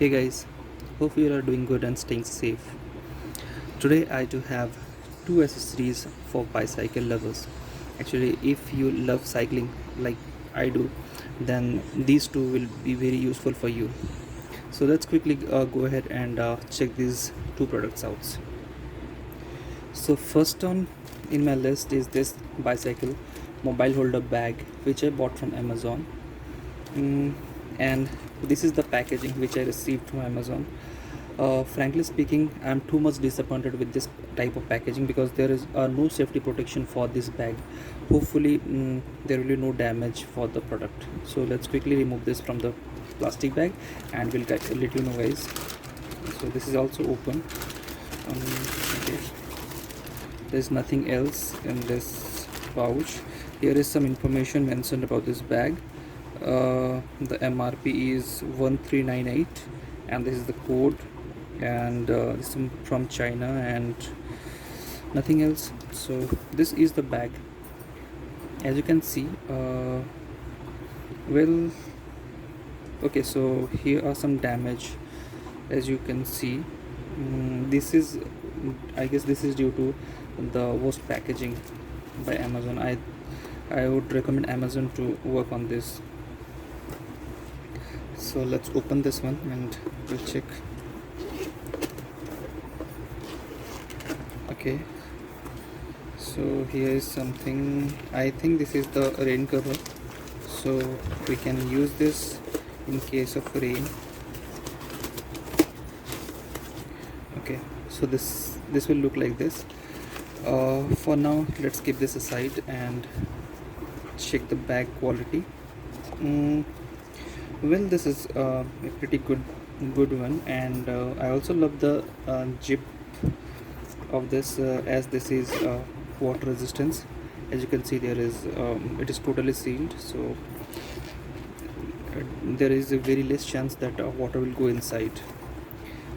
Hey guys, hope you are doing good and staying safe. Today I do have two accessories for bicycle lovers. Actually, if you love cycling like I do, then these two will be very useful for you. So let's quickly go ahead and check these two products out. So first on in my list is this bicycle mobile holder bag which I bought from Amazon. Mm, and this is the packaging which I received from Amazon. Frankly speaking, I'm too much disappointed with this type of packaging because there is no safety protection for this bag. Hopefully there will be no damage for the product. So let's quickly remove this from the plastic bag and we'll let you know guys. So this is also open. Okay, there's nothing else in this pouch. Here is some information mentioned about this bag. The MRP is 1398 and this is the code, and this is from China and nothing else. So this is the bag. As you can see, well, okay, so here are some damage. As you can see, this is, I guess this is due to the worst packaging by Amazon. I would recommend Amazon to work on this. So let's open this one and we'll check. Okay, so here is something. I think this is the rain cover, so we can use this in case of rain. Okay, so this will look like this. For now, let's keep this aside and check the bag quality. Well, this is a pretty good one, and I also love the zip of this, as this is water resistance. As you can see, there is it is totally sealed, so there is a very less chance that water will go inside.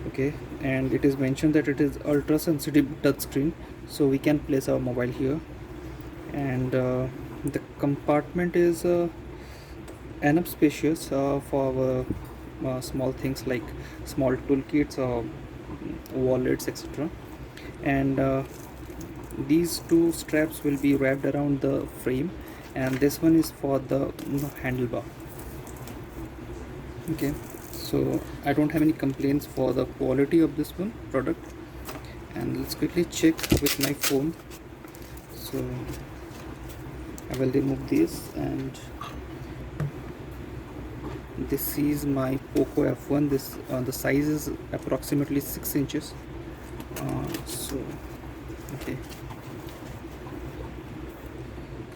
Okay, and it is mentioned that it is ultra sensitive touchscreen, so we can place our mobile here, and the compartment is enough spacious for our small things like small toolkits or wallets, etc. And these two straps will be wrapped around the frame, and this one is for the handlebar. Okay, so I don't have any complaints for the quality of this one product. And let's quickly check with my phone. So I will remove this, and this is my Poco F1. This the size is approximately 6 inches. So okay,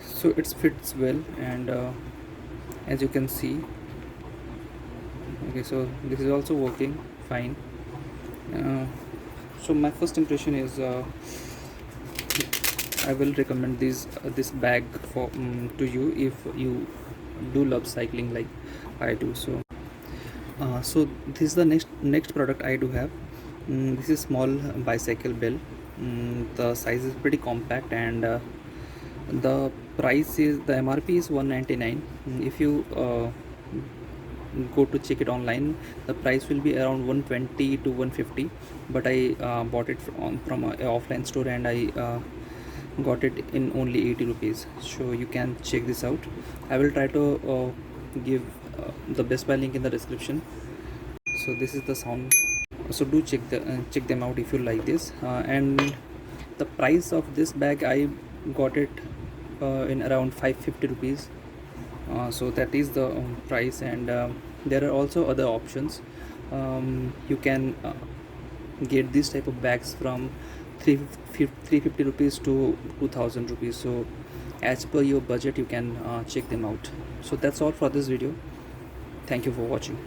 so it fits well, and as you can see, okay, so this is also working fine. So my first impression is I will recommend this bag for to you if you do love cycling like I do. So this is the next product I do have. This is small bicycle bell. The size is pretty compact, and the price is, the MRP is 199. If you go to check it online, the price will be around 120 to 150, but I bought it from an offline store, and I got it in only 80 rupees. So you can check this out. I will try to give the Best Buy link in the description. So this is the sound. So do check them out if you like this. And the price of this bag, I got it in around 550 rupees. So that is the price, and there are also other options. You can get this type of bags from 350 rupees to 2000 rupees. So as per your budget, you can check them out. So that's all for this video. Thank you for watching.